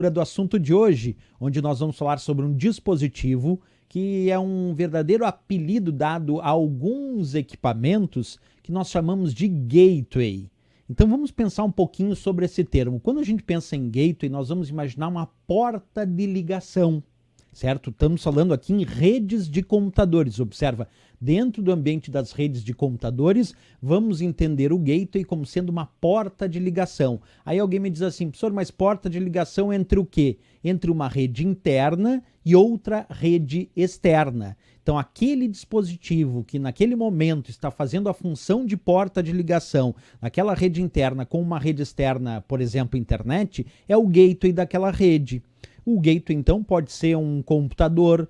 do assunto de hoje, onde nós vamos falar sobre um dispositivo que é um verdadeiro apelido dado a alguns equipamentos que nós chamamos de gateway. Então vamos pensar um pouquinho sobre esse termo. Quando a gente pensa em gateway, nós vamos imaginar uma porta de ligação, certo? Estamos falando aqui em redes de computadores. Observa, dentro do ambiente das redes de computadores, vamos entender o gateway como sendo uma porta de ligação. Aí alguém me diz assim, professor, mas porta de ligação entre o quê? Entre uma rede interna e outra rede externa. Então, aquele dispositivo que naquele momento está fazendo a função de porta de ligação naquela rede interna com uma rede externa, por exemplo, internet, é o gateway daquela rede. O gateway, então, pode ser um computador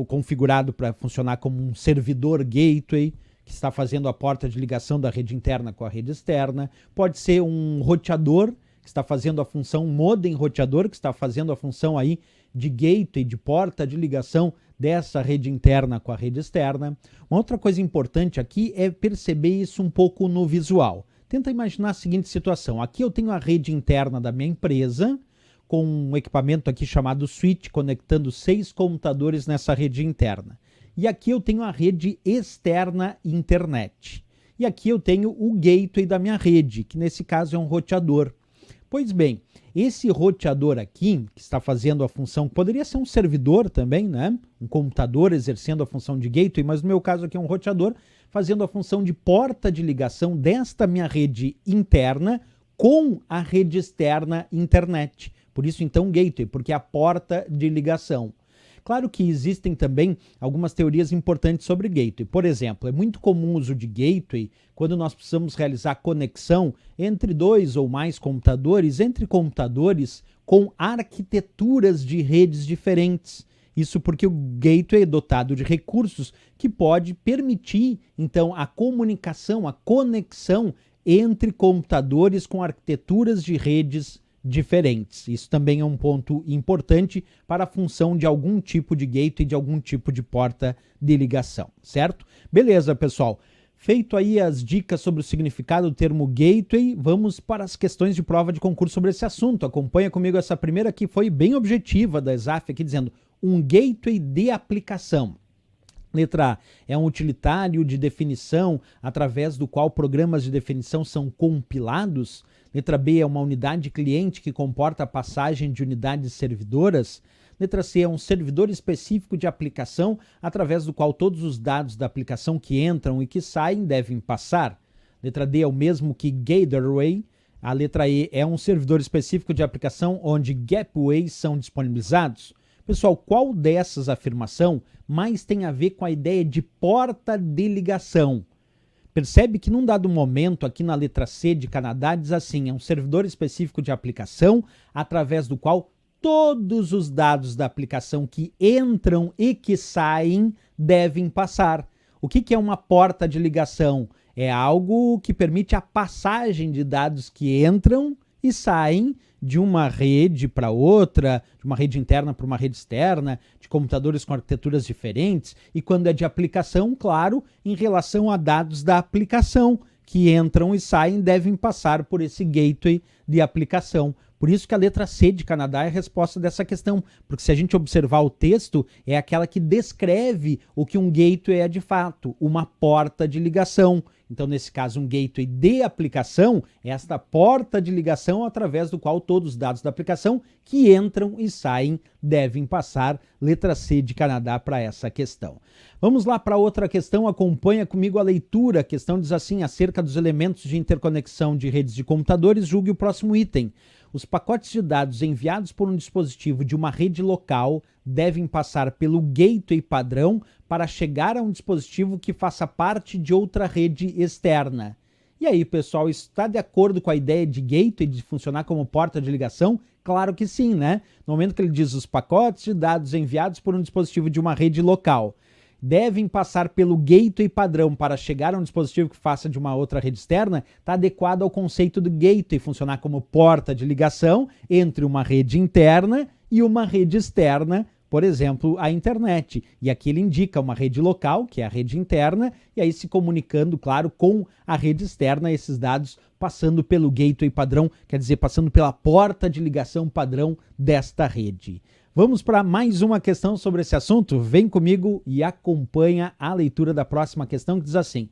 configurado para funcionar como um servidor gateway, que está fazendo a porta de ligação da rede interna com a rede externa. Pode ser um roteador, que está fazendo a função, um modem roteador, que está fazendo a função aí de gateway, de porta de ligação dessa rede interna com a rede externa. Uma outra coisa importante aqui é perceber isso um pouco no visual. Tenta imaginar a seguinte situação. Aqui eu tenho a rede interna da minha empresa, com um equipamento aqui chamado switch, conectando 6 computadores nessa rede interna. E aqui eu tenho a rede externa internet. E aqui eu tenho o gateway da minha rede, que nesse caso é um roteador. Pois bem, esse roteador aqui, que está fazendo a função, poderia ser um servidor também, né? Um computador exercendo a função de gateway, mas no meu caso aqui é um roteador fazendo a função de porta de ligação desta minha rede interna com a rede externa internet. Por isso, então, gateway, porque é a porta de ligação. Claro que existem também algumas teorias importantes sobre gateway. Por exemplo, é muito comum o uso de gateway quando nós precisamos realizar conexão entre 2 ou mais computadores, entre computadores com arquiteturas de redes diferentes. Isso porque o gateway é dotado de recursos que pode permitir, então, a comunicação, a conexão entre computadores com arquiteturas de redes diferentes. Isso também é um ponto importante para a função de algum tipo de gateway, de algum tipo de porta de ligação, certo? Beleza, pessoal. Feito aí as dicas sobre o significado do termo gateway, vamos para as questões de prova de concurso sobre esse assunto. Acompanha comigo essa primeira que foi bem objetiva da ESAF aqui, dizendo um gateway de aplicação. Letra A é um utilitário de definição através do qual programas de definição são compilados. Letra B é uma unidade cliente que comporta a passagem de unidades servidoras. Letra C é um servidor específico de aplicação através do qual todos os dados da aplicação que entram e que saem devem passar. Letra D é o mesmo que gateway. A letra E é um servidor específico de aplicação onde gateways são disponibilizados. Pessoal, qual dessas afirmações mais tem a ver com a ideia de porta de ligação? Percebe que num dado momento, aqui na letra C de Canadá, diz assim, é um servidor específico de aplicação através do qual todos os dados da aplicação que entram e que saem devem passar. O que é uma porta de ligação? É algo que permite a passagem de dados que entram e saem de uma rede para outra, de uma rede interna para uma rede externa, de computadores com arquiteturas diferentes, e quando é de aplicação, claro, em relação a dados da aplicação que entram e saem, devem passar por esse gateway de aplicação. Por isso que a letra C de Canadá é a resposta dessa questão, porque se a gente observar o texto, é aquela que descreve o que um gateway é de fato, uma porta de ligação. Então, nesse caso, um gateway de aplicação é esta porta de ligação através do qual todos os dados da aplicação que entram e saem devem passar. Letra C de Canadá para essa questão. Vamos lá para outra questão, acompanha comigo a leitura. A questão diz assim, acerca dos elementos de interconexão de redes de computadores, julgue o próximo item. Os pacotes de dados enviados por um dispositivo de uma rede local devem passar pelo gateway padrão para chegar a um dispositivo que faça parte de outra rede externa. E aí, pessoal, isso está de acordo com a ideia de gateway, de funcionar como porta de ligação? Claro que sim, né? No momento que ele diz os pacotes de dados enviados por um dispositivo de uma rede local devem passar pelo gateway padrão para chegar a um dispositivo que faça de uma outra rede externa, está adequado ao conceito do gateway, funcionar como porta de ligação entre uma rede interna e uma rede externa, por exemplo, a internet. E aqui ele indica uma rede local, que é a rede interna, e aí se comunicando, claro, com a rede externa, esses dados passando pelo gateway padrão, quer dizer, passando pela porta de ligação padrão desta rede. Vamos para mais uma questão sobre esse assunto? Vem comigo e acompanha a leitura da próxima questão, que diz assim: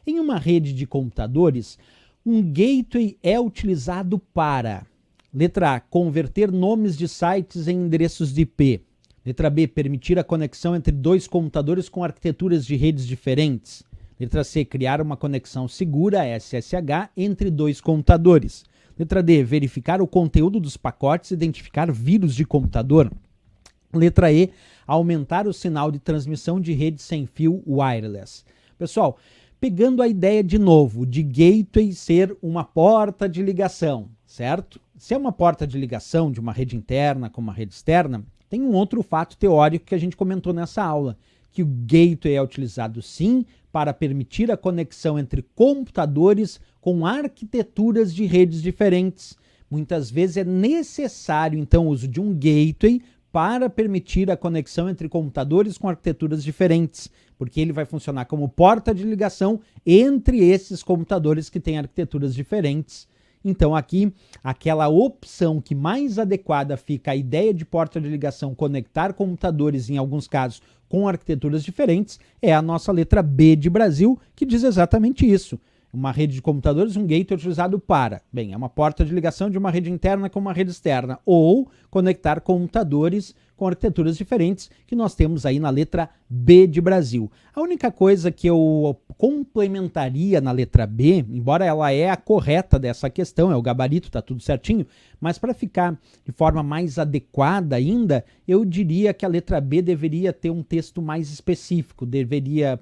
em uma rede de computadores, um gateway é utilizado para: letra A, converter nomes de sites em endereços de IP. Letra B, permitir a conexão entre dois computadores com arquiteturas de redes diferentes. Letra C, criar uma conexão segura SSH entre dois computadores. Letra D, verificar o conteúdo dos pacotes e identificar vírus de computador. Letra E, aumentar o sinal de transmissão de rede sem fio wireless. Pessoal, pegando a ideia de novo de gateway ser uma porta de ligação, certo? Se é uma porta de ligação de uma rede interna com uma rede externa, tem um outro fato teórico que a gente comentou nessa aula, que o gateway é utilizado sim para permitir a conexão entre computadores com arquiteturas de redes diferentes. Muitas vezes é necessário então o uso de um gateway para permitir a conexão entre computadores com arquiteturas diferentes, porque ele vai funcionar como porta de ligação entre esses computadores que têm arquiteturas diferentes. Então aqui, aquela opção que mais adequada fica à ideia de porta de ligação conectar computadores, em alguns casos, com arquiteturas diferentes, é a nossa letra B de Brasil, que diz exatamente isso. Uma rede de computadores, um gateway utilizado para, bem, é uma porta de ligação de uma rede interna com uma rede externa, ou conectar computadores com arquiteturas diferentes, que nós temos aí na letra B de Brasil. A única coisa que eu complementaria na letra B, embora ela é a correta dessa questão, é o gabarito, tá tudo certinho, mas para ficar de forma mais adequada ainda, eu diria que a letra B deveria ter um texto mais específico,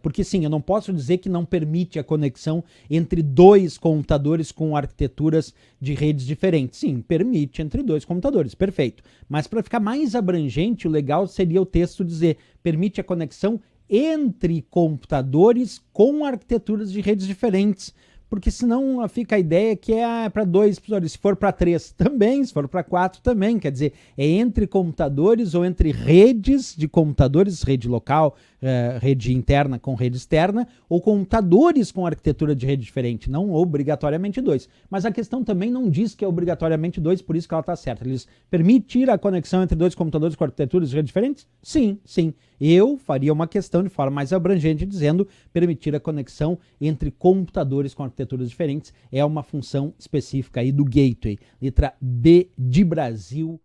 porque sim, eu não posso dizer que não permite a conexão entre dois computadores com arquiteturas de redes diferentes. Sim, permite entre dois computadores, perfeito. Mas para ficar mais abrangente, o legal seria o texto dizer: permite a conexão entre computadores com arquiteturas de redes diferentes, porque senão fica a ideia que é para dois, se for para três também, se for para quatro também, quer dizer, é entre computadores ou entre redes de computadores, rede local, rede interna com rede externa, ou computadores com arquitetura de rede diferente, não obrigatoriamente dois. Mas a questão também não diz que é obrigatoriamente dois, por isso que ela está certa. Eles permitir a conexão entre dois computadores com arquiteturas de rede diferentes? Sim, sim. Eu faria uma questão de forma mais abrangente dizendo permitir a conexão entre computadores com arquiteturas diferentes. É uma função específica aí do gateway. Letra B de Brasil.